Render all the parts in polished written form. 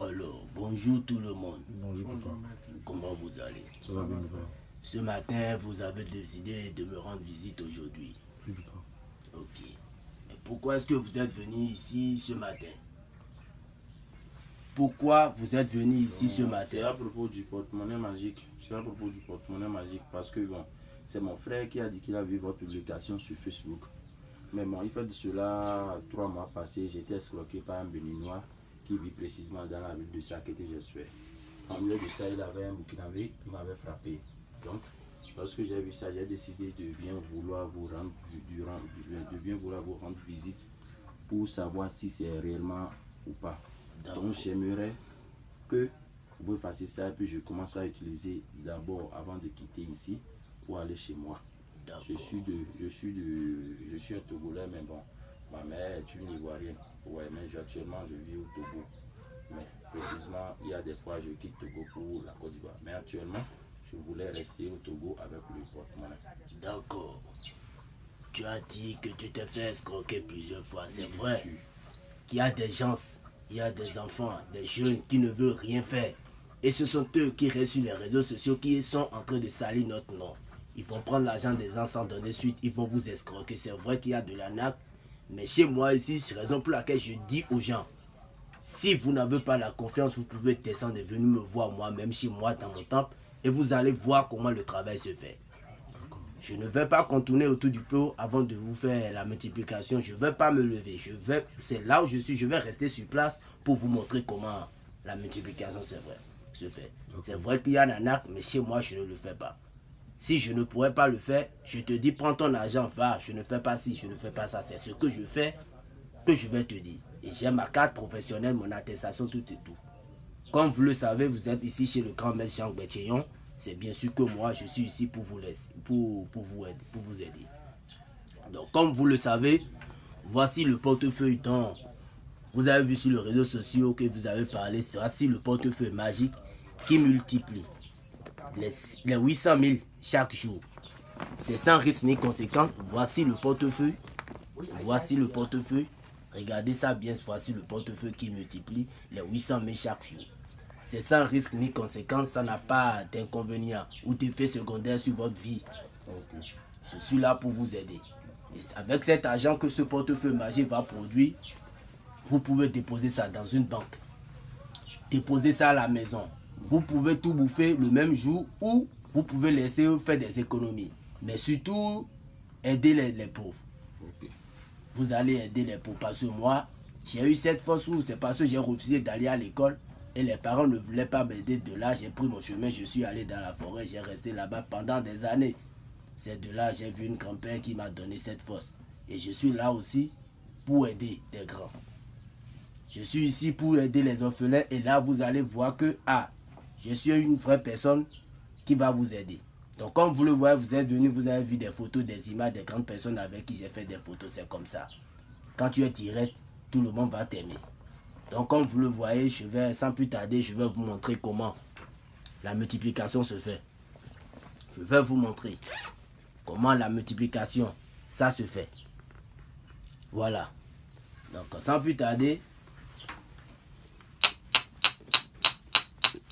Alors, bonjour tout le monde. Bonjour, papa. Comment vous allez? Ça va bien, papa. Ce matin, vous avez décidé de me rendre visite aujourd'hui. Oui, papa. Ok. Et pourquoi est-ce que vous êtes venu ici ce matin? Pourquoi vous êtes venu ici ce matin? C'est à propos du porte-monnaie magique. C'est à propos du porte-monnaie magique parce que bon, c'est mon frère qui a dit qu'il a vu votre publication sur Facebook. Mais bon, il fait de cela 3 mois passés, j'ai été escroqué par un Béninois qui vit précisément dans la ville de Sakété, j'espère. En lieu de ça, il avait un Burkinabé qui m'avait frappé. Donc, lorsque j'ai vu ça, j'ai décidé de bien vouloir vous rendre visite pour savoir si c'est réellement ou pas. Donc, j'aimerais que vous fassiez ça et puis je commence à utiliser d'abord avant de quitter ici pour aller chez moi. Je suis un Togolais, mais bon, ma mère est une Ivoirienne. Ouais, mais actuellement je vis au Togo. Mais précisément, il y a des fois je quitte Togo pour la Côte d'Ivoire. Mais actuellement, je voulais rester au Togo avec le porte-monnaie. D'accord. Tu as dit que tu t'es fait escroquer plusieurs fois. C'est vrai qu'il y a des gens, il y a des enfants, des jeunes qui ne veulent rien faire. Et ce sont eux qui restent sur les réseaux sociaux qui sont en train de salir notre nom. Ils vont prendre l'argent des gens sans donner suite, ils vont vous escroquer. C'est vrai qu'il y a de l'arnaque, mais chez moi ici, c'est la raison pour laquelle je dis aux gens, si vous n'avez pas la confiance, vous pouvez descendre et venir me voir moi-même chez moi dans mon temple et vous allez voir comment le travail se fait. Je ne vais pas contourner autour du pot avant de vous faire la multiplication. Je ne vais pas me lever. C'est là où je suis. Je vais rester sur place pour vous montrer comment la multiplication se fait. C'est vrai qu'il y a un arnaque, mais chez moi, je ne le fais pas. Si je ne pourrais pas le faire, je te dis, prends ton argent, va, je ne fais pas ci, je ne fais pas ça. C'est ce que je fais que je vais te dire. Et j'ai ma carte professionnelle, mon attestation, tout et tout. Comme vous le savez, vous êtes ici chez le grand maître Jean Béthéon. C'est bien sûr que moi, je suis ici pour vous aider. Donc, comme vous le savez, voici le portefeuille dont vous avez vu sur les réseaux sociaux que vous avez parlé. Voici le portefeuille magique qui multiplie les 800 000 chaque jour. C'est sans risque ni conséquence. Voici le portefeuille. Voici le portefeuille. Regardez ça bien. Voici le portefeuille qui multiplie les 800 000 chaque jour. C'est sans risque ni conséquence. Ça n'a pas d'inconvénient ou d'effet secondaire sur votre vie. Je suis là pour vous aider. Et avec cet argent que ce portefeuille magique va produire, vous pouvez déposer ça dans une banque. Déposer ça à la maison. Vous pouvez tout bouffer le même jour ou vous pouvez laisser faire des économies. Mais surtout, aider les pauvres. Vous allez aider les pauvres. Parce que moi, j'ai eu cette force où c'est parce que j'ai refusé d'aller à l'école et les parents ne voulaient pas m'aider. De là, j'ai pris mon chemin, je suis allé dans la forêt, j'ai resté là-bas pendant des années. C'est de là j'ai vu une grand-père qui m'a donné cette force. Et je suis là aussi pour aider les grands. Je suis ici pour aider les orphelins et là, vous allez voir que, je suis une vraie personne qui va vous aider. Donc, comme vous le voyez, vous êtes venu, vous avez vu des photos, des images des grandes personnes avec qui j'ai fait des photos. C'est comme ça. Quand tu es direct, tout le monde va t'aimer. Donc, comme vous le voyez, sans plus tarder, je vais vous montrer comment la multiplication se fait. Je vais vous montrer comment la multiplication, ça se fait. Voilà. Donc, sans plus tarder,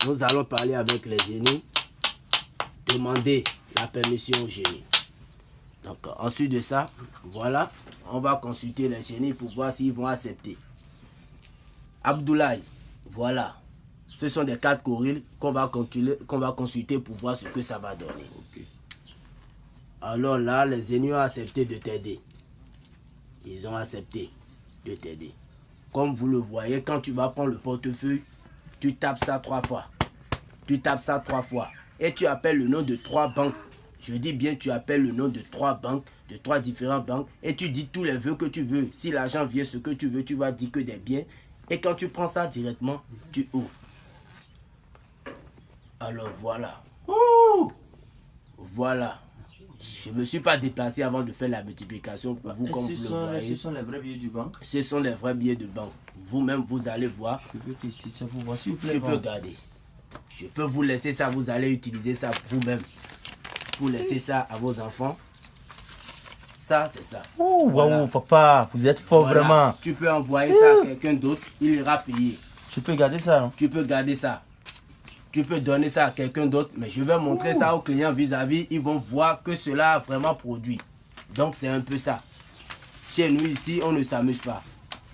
nous allons parler avec les génies, demander la permission aux génies. Donc, ensuite de ça, voilà, on va consulter les génies pour voir s'ils vont accepter. Abdoulaye, voilà, ce sont des 4 courriels qu'on va consulter pour voir ce que ça va donner. Alors là, les génies ont accepté de t'aider. Ils ont accepté de t'aider. Comme vous le voyez, quand tu vas prendre le portefeuille, tu tapes ça 3 fois. Tu tapes ça 3 fois. Et tu appelles le nom de 3 banques. Je dis bien, tu appelles le nom de 3 banques, de 3 différentes banques. Et tu dis tous les vœux que tu veux. Si l'argent vient, ce que tu veux, tu vas dire que des biens. Et quand tu prends ça directement, tu ouvres. Alors voilà. Ouh! Voilà. Je ne me suis pas déplacé avant de faire la multiplication pour vous, comme vous le voyez. Ce sont les vrais billets du banque. Ce sont les vrais billets de banque. Vous-même, vous allez voir. Je veux que si ça vous voit, s'il vous plaît. Je peux garder. Je peux vous laisser ça. Vous allez utiliser ça vous-même. Pour laisser ça à vos enfants. Ça, c'est ça. Ouh, voilà. Waouh, papa, vous êtes fort, voilà. Vraiment. Tu peux envoyer ça à quelqu'un d'autre. Il ira payer. Tu peux garder ça, non? Tu peux garder ça. Tu peux donner ça à quelqu'un d'autre, mais je vais montrer ça aux clients vis-à-vis. Ils vont voir que cela a vraiment produit. Donc, c'est un peu ça. Chez nous, ici, on ne s'amuse pas.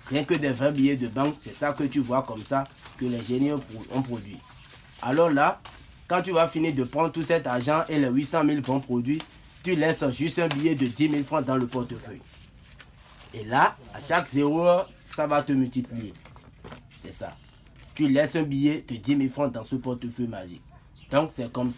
Rien que des vrais billets de banque, c'est ça que tu vois comme ça, que les génies ont produit. Alors là, quand tu vas finir de prendre tout cet argent et les 800 000 bons produits, tu laisses juste un billet de 10 000 francs dans le portefeuille. Et là, à chaque 0 heure, ça va te multiplier. C'est ça. Tu laisses un billet de 10 000 francs dans ce portefeuille magique. Donc, c'est comme ça.